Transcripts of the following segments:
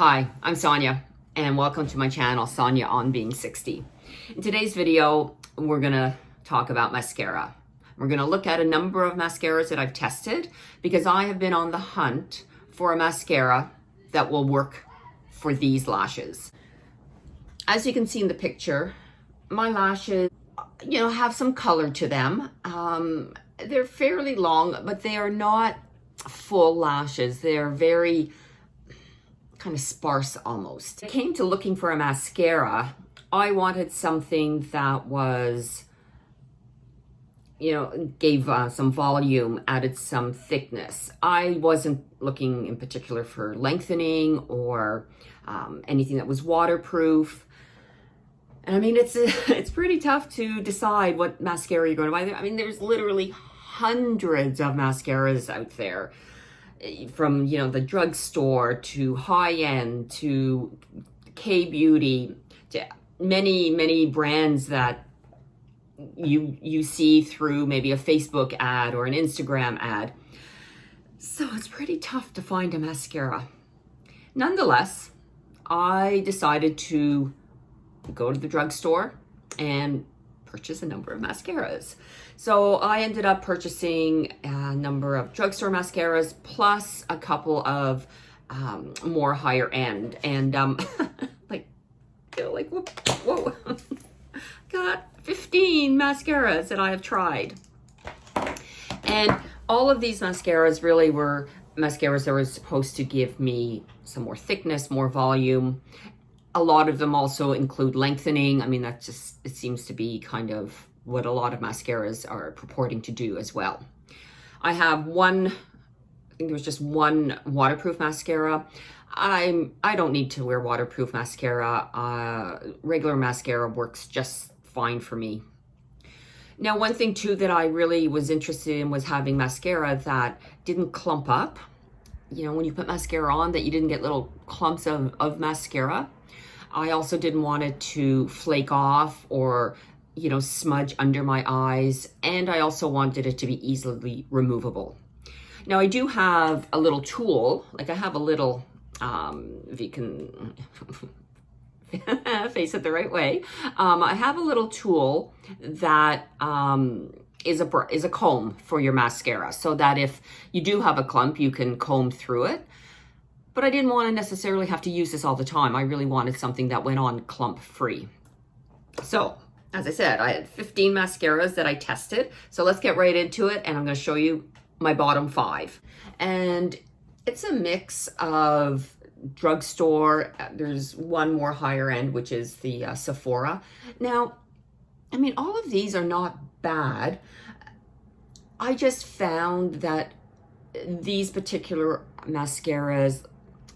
Hi, I'm Sonia, and welcome to my channel, Sonia on Being 60. In today's video, we're gonna talk about mascara. We're gonna look at a number of mascaras that I've tested because I have been on the hunt for a mascara that will work for these lashes. As you can see in the picture, my lashes, have some color to them. They're fairly long, but they are not full lashes. They're very kind of sparse almost. I came to looking for a mascara. I wanted something that was, gave some volume, added some thickness. I wasn't looking in particular for lengthening or anything that was waterproof. And I mean, it's pretty tough to decide what mascara you're going to buy. I mean, there's literally hundreds of mascaras out there, from the drugstore to high-end to K-beauty to many brands that you see through maybe a Facebook ad or an Instagram ad. So it's pretty tough to find a mascara. Nonetheless, I decided to go to the drugstore and purchase a number of mascaras. So I ended up purchasing a number of drugstore mascaras plus a couple of more higher end, and whoa, got 15 mascaras that I have tried. And all of these mascaras really were mascaras that were supposed to give me some more thickness, more volume. A lot of them also include lengthening. I mean, it seems to be kind of what a lot of mascaras are purporting to do as well. I have I think there was just one waterproof mascara. I don't need to wear waterproof mascara. Regular mascara works just fine for me. Now, one thing too that I really was interested in was having mascara that didn't clump up. When you put mascara on, that you didn't get little clumps of mascara. I also didn't want it to flake off or, smudge under my eyes. And I also wanted it to be easily removable. Now, I do have a little tool, like I have a little, if you can face it the right way. I have a little tool that is a comb for your mascara, so that if you do have a clump, you can comb through it. But I didn't want to necessarily have to use this all the time. I really wanted something that went on clump free. So, as I said, I had 15 mascaras that I tested. So let's get right into it, and I'm going to show you my bottom 5. And it's a mix of drugstore. There's one more higher end, which is the Sephora. Now, I mean, all of these are not bad. I just found that these particular mascaras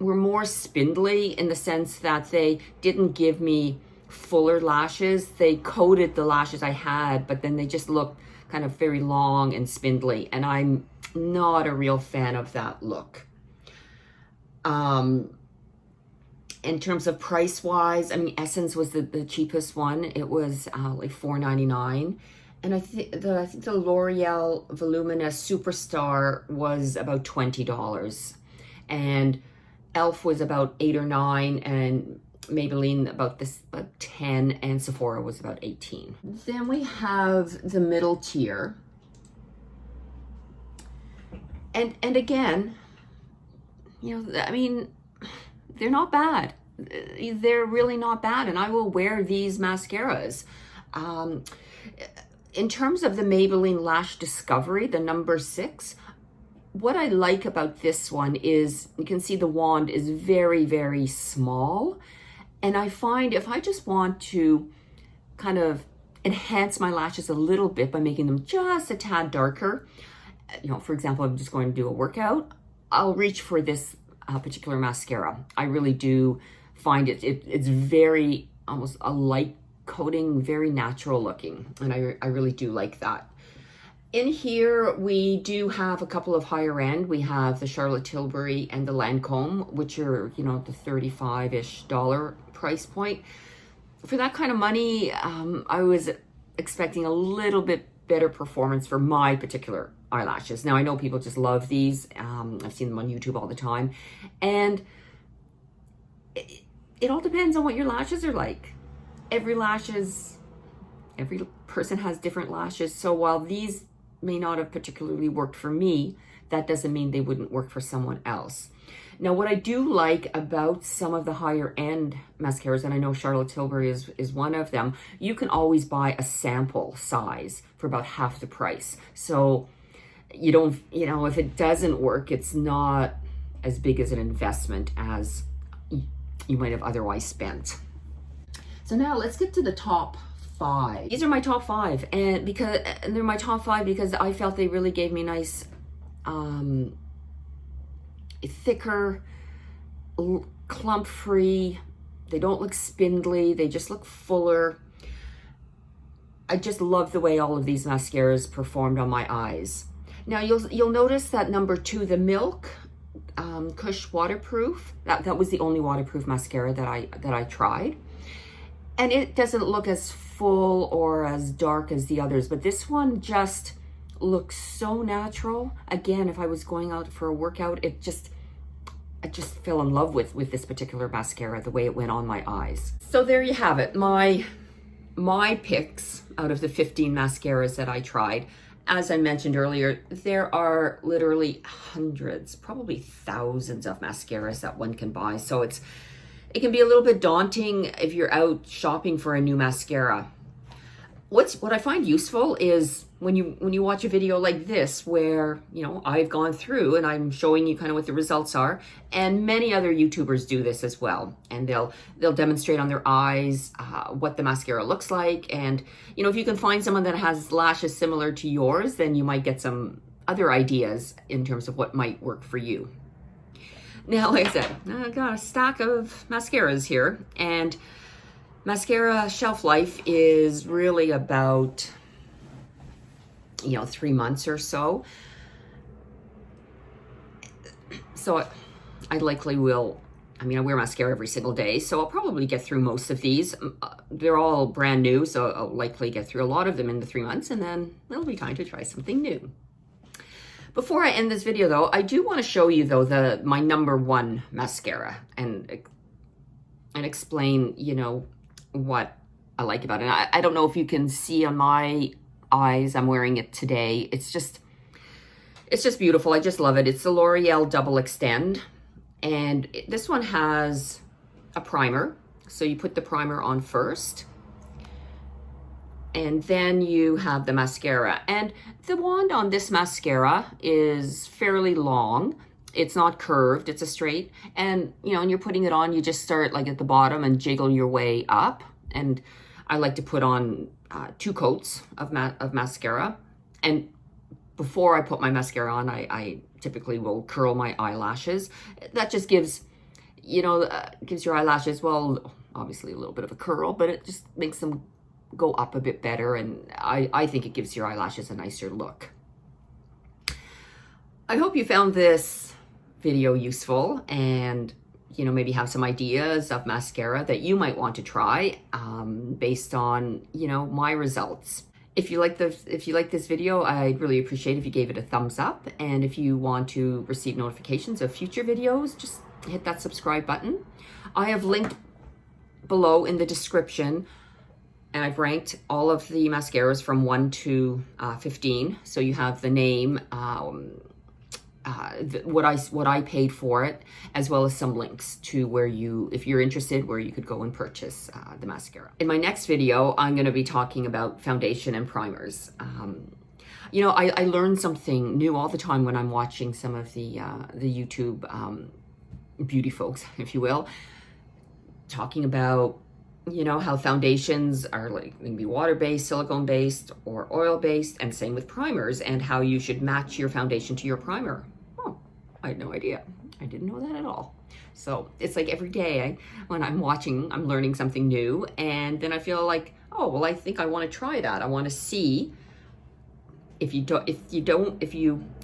were more spindly in the sense that they didn't give me fuller lashes. They coated the lashes I had, but then they just looked kind of very long and spindly, and I'm not a real fan of that look. In terms of price wise, I mean, Essence was the cheapest one. It was like $4.99. And I think the L'Oreal Voluminous Superstar was about $20. And Elf was about $8 or $9, and Maybelline about 10, and Sephora was about 18. Then we have the middle tier. And again, I mean, they're not bad. They're really not bad, and I will wear these mascaras. In terms of the Maybelline Lash Discovery, the number 6, what I like about this one is you can see the wand is very, very small. And I find if I just want to kind of enhance my lashes a little bit by making them just a tad darker, for example, I'm just going to do a workout, I'll reach for this particular mascara. I really do find it's very, almost a light coating, very natural looking. And I really do like that. In here, we do have a couple of higher end. We have the Charlotte Tilbury and the Lancome, which are, the $35-ish price point. For that kind of money, I was expecting a little bit better performance for my particular eyelashes. Now, I know people just love these. I've seen them on YouTube all the time. And it all depends on what your lashes are like. Every person has different lashes. So while these may not have particularly worked for me, that doesn't mean they wouldn't work for someone else. Now, what I do like about some of the higher end mascaras, and I know Charlotte Tilbury is one of them, you can always buy a sample size for about half the price. So you don't, if it doesn't work, it's not as big as an investment as you might have otherwise spent. So now let's get to the top 5. These are my top 5, and they're my top 5 because I felt they really gave me nice, thicker, clump-free. They don't look spindly. They just look fuller. I just love the way all of these mascaras performed on my eyes. Now you'll notice that number 2, the Milk Kush Waterproof. That was the only waterproof mascara that I tried, and it doesn't look as full or as dark as the others, but this one just looks so natural. Again, if I was going out for a workout, I just fell in love with this particular mascara, the way it went on my eyes. So there you have it, my picks out of the 15 mascaras that I tried. As I mentioned earlier, there are literally hundreds, probably thousands of mascaras that one can buy. So it can be a little bit daunting if you're out shopping for a new mascara. What I find useful is when you watch a video like this, where I've gone through and I'm showing you kind of what the results are, and many other YouTubers do this as well, and they'll demonstrate on their eyes what the mascara looks like, and if you can find someone that has lashes similar to yours, then you might get some other ideas in terms of what might work for you. Now, like I said, I got a stack of mascaras here, and mascara shelf life is really about 3 months or so. So I likely will, I wear mascara every single day, so I'll probably get through most of these. They're all brand new, so I'll likely get through a lot of them in the 3 months, and then it'll be time to try something new. Before I end this video though, I do want to show you though my number 1 mascara and explain, what I like about it. I don't know if you can see on my eyes, I'm wearing it today. It's just beautiful. I just love it. It's the L'Oreal Double Extend, and this one has a primer. So you put the primer on first, and then you have the mascara. And the wand on this mascara is fairly long. It's not curved, it's a straight. And, and you're putting it on, you just start like at the bottom and jiggle your way up. And I like to put on 2 coats of mascara. And before I put my mascara on, I typically will curl my eyelashes. That just gives, gives your eyelashes, well, obviously a little bit of a curl, but it just makes them go up a bit better. And I think it gives your eyelashes a nicer look. I hope you found this video useful, and maybe have some ideas of mascara that you might want to try based on my results. If you like this video, I'd really appreciate if you gave it a thumbs up, and if you want to receive notifications of future videos, just hit that subscribe button. I have linked below in the description, and I've ranked all of the mascaras from 1 to 15, so you have the name, what I paid for it, as well as some links to where if you're interested, where you could go and purchase the mascara. In my next video, I'm going to be talking about foundation and primers. I learn something new all the time when I'm watching some of the YouTube beauty folks, if you will, talking about how foundations are they can be water-based, silicone-based, or oil-based, and same with primers, and how you should match your foundation to your primer. Oh, I had no idea. I didn't know that at all. So it's like every day when I'm watching, I'm learning something new, and then I feel like, oh, well, I think I want to try that. I want to see if you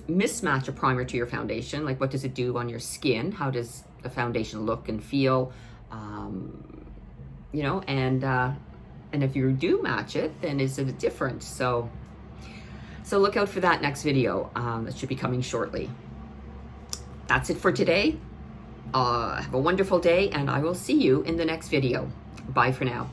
mismatch a primer to your foundation, like what does it do on your skin? How does the foundation look and feel? And if you do match it, then is it different? So look out for that next video. That should be coming shortly. That's it for today. Have a wonderful day, and I will see you in the next video. Bye for now.